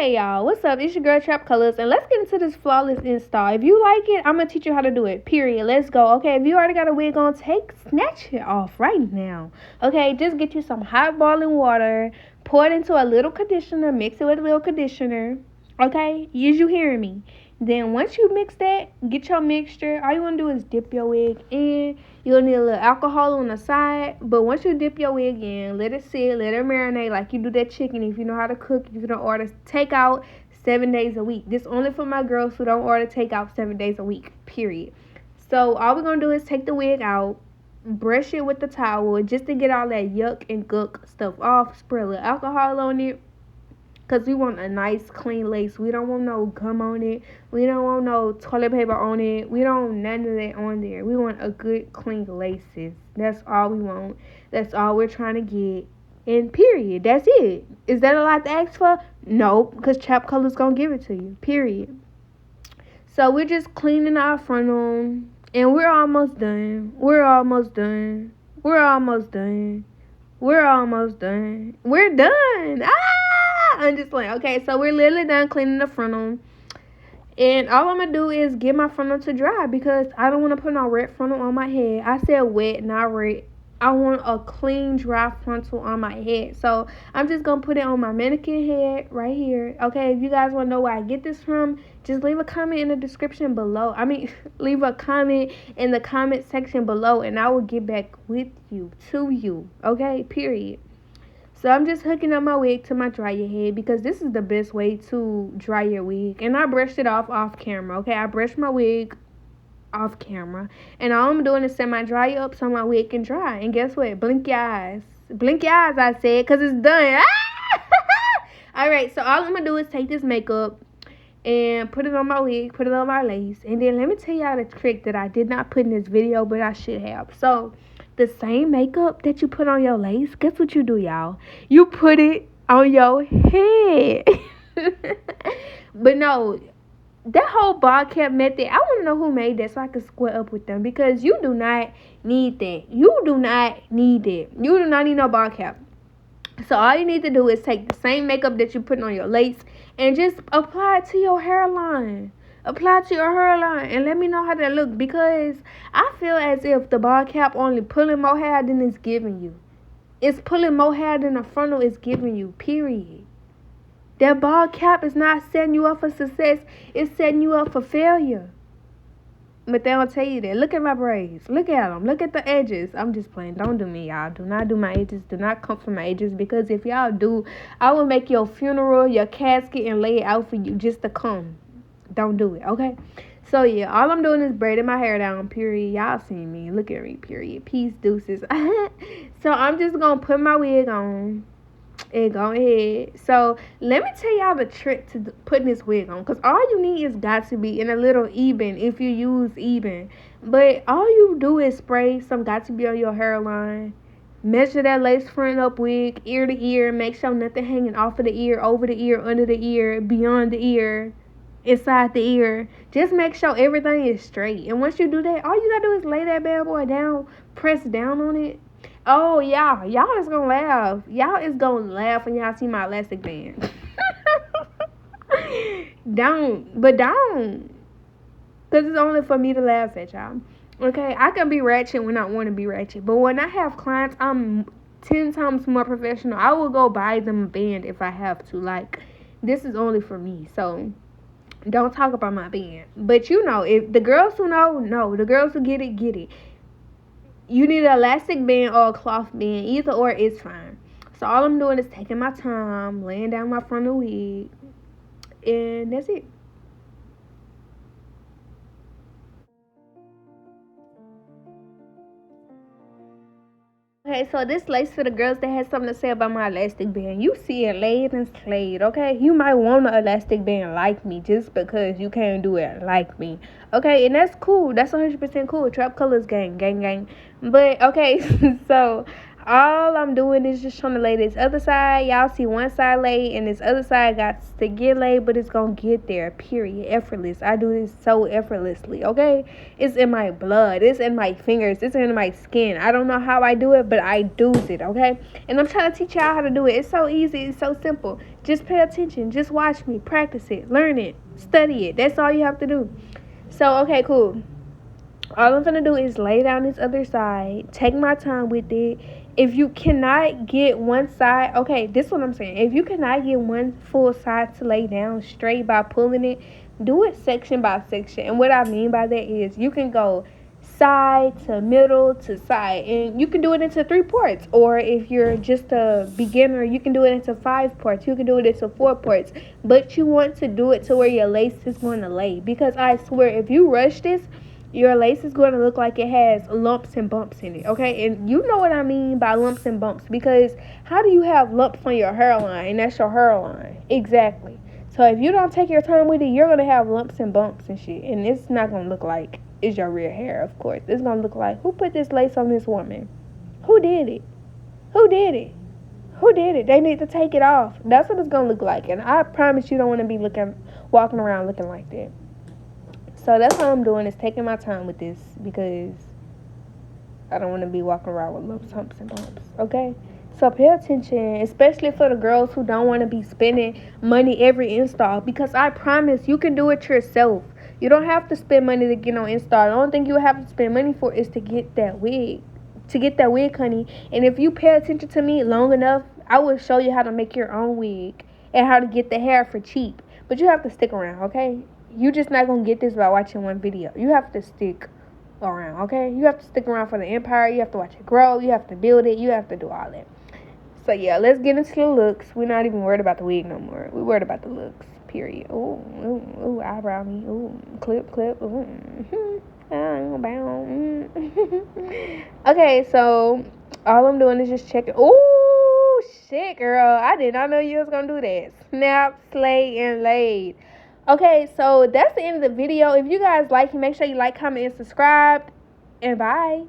Okay, y'all, what's up? It's your girl Trapcolors, and let's get into this flawless install. If you like it, I'm gonna teach you how to do it. Period. Let's go. Okay, if you already got a wig on, snatch it off right now. Okay, just get you some hot boiling water, pour it into a little conditioner, mix it with a little conditioner. Okay, is you hearing me? Then once you mix that, get your mixture. All you want to do is dip your wig in. You'll need a little alcohol on the side. But once you dip your wig in, let it sit, let it marinate like you do that chicken. If you know how to cook, if you don't order takeout 7 days a week. This only for my girls who don't order takeout 7 days a week, period. So all we're going to do is take the wig out, brush it with the towel just to get all that yuck and gook stuff off. Spray a little alcohol on it. Because we want a nice, clean lace. We don't want no gum on it. We don't want no toilet paper on it. We don't want none of that on there. We want a good, clean laces. That's all we want. That's all we're trying to get. And period. That's it. Is that a lot to ask for? No, because Trapcolors going to give it to you. Period. So we're just cleaning our frontal. And we're almost done. We're almost done. We're almost done. We're almost done. We're done. I'm just playing. Okay, so we're literally done cleaning the frontal. And all I'm going to do is get my frontal to dry because I don't want to put no red frontal on my head. I said wet, not red. I want a clean, dry frontal on my head. So I'm just going to put it on my mannequin head right here. Okay, if you guys want to know where I get this from, just leave a comment in the description below. Leave a comment in the comment section below and I will get back with you, to you. Okay, period. So I'm just hooking up my wig to my dryer head because this is the best way to dry your wig. And I brushed it off camera, okay? I brushed my wig off camera. And all I'm doing is set my dryer up so my wig can dry. And guess what? Blink your eyes. Blink your eyes, I said, because it's done. All right, so all I'm going to do is take this makeup and put it on my wig, put it on my lace. And then let me tell y'all the trick that I did not put in this video, but I should have. So the same makeup that you put on your lace, guess what you do, y'all? You put it on your head. But no, that whole bald cap method, I want to know who made that so I can square up with them because you do not need that. You do not need it. You do not need no bald cap. So all you need to do is take the same makeup that you put on your lace and just apply it to your hairline. Apply to your hairline and let me know how that look because I feel as if the bald cap only pulling more hair than it's giving you. It's pulling more hair than the frontal is giving you, period. That bald cap is not setting you up for success. It's setting you up for failure. But they don't tell you that. Look at my braids. Look at them. Look at the edges. I'm just playing. Don't do me, y'all. Do not do my edges. Do not come for my edges. Because if y'all do, I will make your funeral, your casket, and lay it out for you just to come. Don't do it, okay? So, yeah. All I'm doing is braiding my hair down, period. Y'all see me. Look at me, period. Peace, deuces. So, I'm just going to put my wig on. And go ahead. So let me tell y'all the trick to putting this wig on. Because all you need is Got2B and a little Eben if you use Eben. But all you do is spray some Got2B on your hairline. Measure that lace front up wig, ear to ear. Make sure nothing hanging off of the ear, over the ear, under the ear, beyond the ear, inside the ear. Just make sure everything is straight. And once you do that, all you got to do is lay that bad boy down, press down on it. Oh, y'all is going to laugh. Y'all is going to laugh when y'all see my elastic band. Don't. Because it's only for me to laugh at y'all. Okay, I can be ratchet when I want to be ratchet. But when I have clients, I'm 10 times more professional. I will go buy them a band if I have to. Like, this is only for me. So, don't talk about my band. But you know, if the girls who know. The girls who get it, get it. You need an elastic band or a cloth band. Either or is fine. So all I'm doing is taking my time, laying down my frontal wig. And that's it. Okay, so this lace for the girls that has something to say about my elastic band. You see it laid and slayed, okay? You might want an elastic band like me just because you can't do it like me. Okay, and that's cool. That's 100% cool. Trapcolors gang. But, okay, so all I'm doing is just trying to lay this other side. Y'all see one side laid and this other side got to get laid, but it's gonna get there, period. Effortless. I do this so effortlessly, okay? It's in my blood. It's in my fingers. It's in my skin. I don't know how I do it, but I do it, okay? And I'm trying to teach y'all how to do it. It's so easy. It's so simple. Just pay attention. Just watch me. Practice it. Learn it. Study it. That's all you have to do. So, okay, cool. All I'm gonna do is lay down this other side, take my time with it. If you cannot get one side, okay, this is what I'm saying. If you cannot get one full side to lay down straight by pulling it, do it section by section. And what I mean by that is you can go side to middle to side, and you can do it into 3 parts. Or if you're just a beginner, you can do it into 5 parts. You can do it into 4 parts. But you want to do it to where your lace is going to lay, because I swear if you rush this, your lace is going to look like it has lumps and bumps in it, okay? And you know what I mean by lumps and bumps, because how do you have lumps on your hairline? That's your hairline. Exactly. So if you don't take your time with it, you're going to have lumps and bumps and shit. And it's not going to look like it's your real hair, of course. It's going to look like, who put this lace on this woman? Who did it? Who did it? Who did it? They need to take it off. That's what it's going to look like. And I promise you don't want to be walking around looking like that. So that's what I'm doing, is taking my time with this, because I don't want to be walking around with lumps, humps, and bumps, okay? So pay attention, especially for the girls who don't want to be spending money every install, because I promise you can do it yourself. You don't have to spend money to get on install. The only thing you have to spend money for is to get that wig. To get that wig, honey. And if you pay attention to me long enough, I will show you how to make your own wig and how to get the hair for cheap. But you have to stick around, okay? You just not gonna get this by watching one video. You have to stick around, okay? You have to stick around for the empire. You have to watch it grow. You have to build it. You have to do all that. So yeah, let's get into the looks. We're not even worried about the wig no more. We're worried about the looks, period. Ooh, eyebrow me. Ooh, clip. Ooh, okay, so all I'm doing is just checking. Ooh, shit, girl. I did not know you was gonna do that. Snap, slay, and laid. Okay, so that's the end of the video. If you guys like it, make sure you like, comment, and subscribe. And bye.